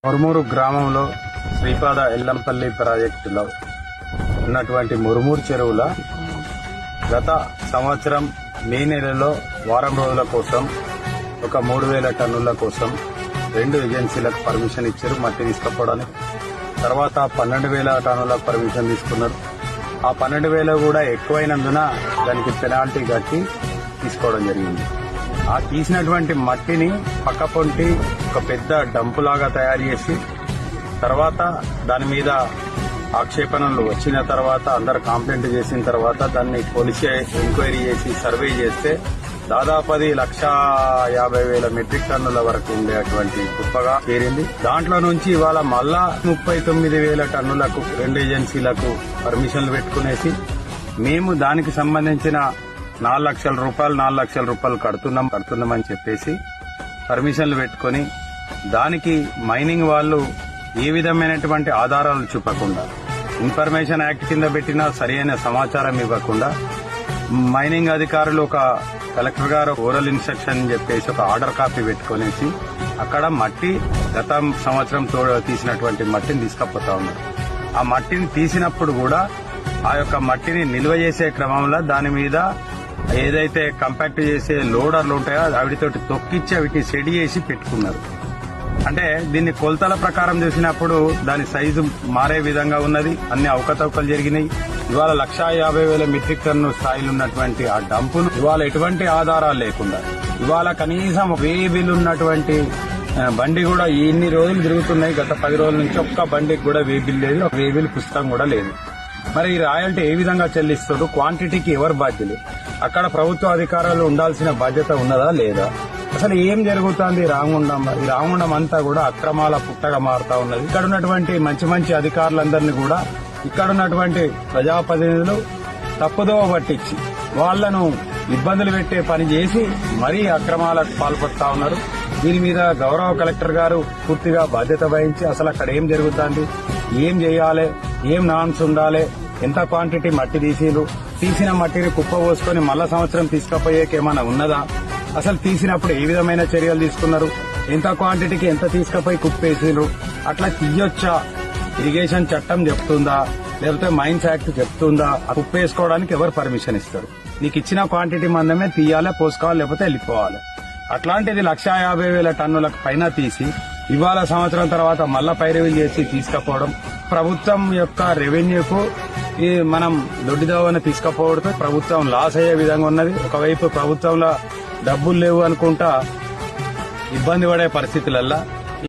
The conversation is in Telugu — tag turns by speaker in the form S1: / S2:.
S1: మురుమూరు గ్రామంలో శ్రీపాద ఎల్లంపల్లి ప్రాజెక్టులో ఉన్నటువంటి మురుమూరు చెరువుల గత సంవత్సరం మే నెలలో వారం రోజుల కోసం ఒక 3,000 టన్నుల కోసం 2 ఏజెన్సీలకు పర్మిషన్ ఇచ్చారు మట్టి తీసుకుపోవడానికి. తర్వాత 12,000 టన్నుల పర్మిషన్ తీసుకున్నారు. ఆ 12,000 కూడా ఎక్కువైనందున దానికి పెనాల్టీ కట్టి తీసుకోవడం జరిగింది. ఆ తీసినటువంటి మట్టిని పక్క పొంటి ఒక పెద్ద డంపులాగా తయారు చేసి తర్వాత దాని మీద ఆక్షేపణలు వచ్చిన తర్వాత అందరు కంప్లైంట్ చేసిన తర్వాత దాన్ని పోలీస్ ఎంక్వైరీ చేసి సర్వే చేస్తే దాదాపు 1,50,000 మెట్రిక్ టన్నుల వరకు ఉండేటువంటి కుప్పగా చేరింది. దాంట్లో నుంచి ఇవాళ మళ్ళా 39,000 టన్నులకు 2 ఏజెన్సీలకు పర్మిషన్లు పెట్టుకునేసి మేము దానికి సంబంధించిన 4 లక్షల రూపాయలు కడుతున్నామని చెప్పేసి పర్మిషన్లు పెట్టుకుని దానికి మైనింగ్ వాళ్ళు ఏ విధమైనటువంటి ఆధారాలు చూపకుండా ఇన్ఫర్మేషన్ యాక్ట్ కింద పెట్టిన సరైన సమాచారం ఇవ్వకుండా మైనింగ్ అధికారులు ఒక కలెక్టర్ గారు ఓరల్ ఇన్స్ట్రక్షన్ అని చెప్పేసి ఒక ఆర్డర్ కాపీ పెట్టుకునేసి అక్కడ మట్టి గత సంవత్సరం తీసినటువంటి మట్టిని తీసుకుపోతా ఉన్నారు. ఆ మట్టిని తీసినప్పుడు కూడా ఆ యొక్క మట్టిని నిల్వ చేసే క్రమంలో దాని మీద ఏదైతే కంపాక్ట్ చేసే లోడర్లు ఉంటాయో వాటితోటి తొక్కిచ్చి వీటిని సెడి చేసి పెట్టుకున్నారు. అంటే దీన్ని కొలతల ప్రకారం చూసినప్పుడు దాని సైజు మారే విధంగా ఉన్నది. అన్ని అవకతవకలు జరిగినాయి. ఇవాళ 1,50,000 మెట్రిక్ టన్ను స్థాయిలో ఉన్నటువంటి ఆ డంపును ఇవాళ ఎటువంటి ఆధారాలు లేకుండా ఇవాళ కనీసం వేబిల్ ఉన్నటువంటి బండి కూడా ఎన్ని రోజులు తిరుగుతున్నాయి. గత 10 రోజుల నుంచి ఒక్క బండికి కూడా వేబిల్ లేదు, ఒక వేబిల్ పుస్తకం కూడా లేదు. మరి ఈ రాయల్టీ ఏ విధంగా చెల్లిస్తారు? క్వాంటిటీకి ఎవరు బాధ్యులు? అక్కడ ప్రభుత్వ అధికారులు ఉండాల్సిన బాధ్యత ఉన్నదా లేదా? అసలు ఏం జరుగుతుంది రామగుండం? ఈ రామగుండం అంతా కూడా అక్రమాల పుట్టగా మారుతా ఉన్నది. ఇక్కడ ఉన్నటువంటి మంచి అధికారులందరినీ కూడా ఇక్కడ ఉన్నటువంటి ప్రజాప్రతినిధులు తప్పుదోవ పట్టించి వాళ్లను ఇబ్బందులు పెట్టే పని చేసి మరీ అక్రమాలకు పాల్పడుతా ఉన్నారు. దీని మీద గౌరవ కలెక్టర్ గారు పూర్తిగా బాధ్యత వహించి అసలు అక్కడ ఏం జరుగుతుంది, ఏం చేయాలి, ఏం నామ్స్ ఉండాలి, ఎంత క్వాంటిటీ మట్టి తీసిన మట్టిని కుప్ప పోసుకొని మళ్ళా సంవత్సరం తీసుకుపోయేకేమైనా ఉన్నదా? అసలు తీసినప్పుడు ఏ విధమైన చర్యలు తీసుకున్నారు? ఎంత క్వాంటిటీకి ఎంత తీసుకుపోయి కుప్పేసిరు? అట్లా తీయొచ్చా? ఇరిగేషన్ చట్టం చెప్తుందా లేకపోతే మైన్స్ యాక్ట్ చెప్తుందా? కుప్పేసుకోవడానికి ఎవరు పర్మిషన్ ఇస్తారు? నీకు ఇచ్చిన క్వాంటిటీ మందమే తీయాలి, పోసుకోవాలి, లేకపోతే వెళ్ళిపోవాలి. అట్లాంటిది 1,50,000 టన్నులకు పైన తీసి ఇవాళ సంవత్సరం తర్వాత మళ్ళా పైరవీలు చేసి తీసుకుపోవడం ప్రభుత్వం యొక్క రెవెన్యూకు మనం దొడ్డిదోవన తీసుకుపోవడంతో ప్రభుత్వం లాస్ అయ్యే విధంగా ఉన్నది. ఒకవైపు ప్రభుత్వంలో డబ్బులు లేవు అనుకుంటా ఇబ్బంది పడే పరిస్థితులల్లా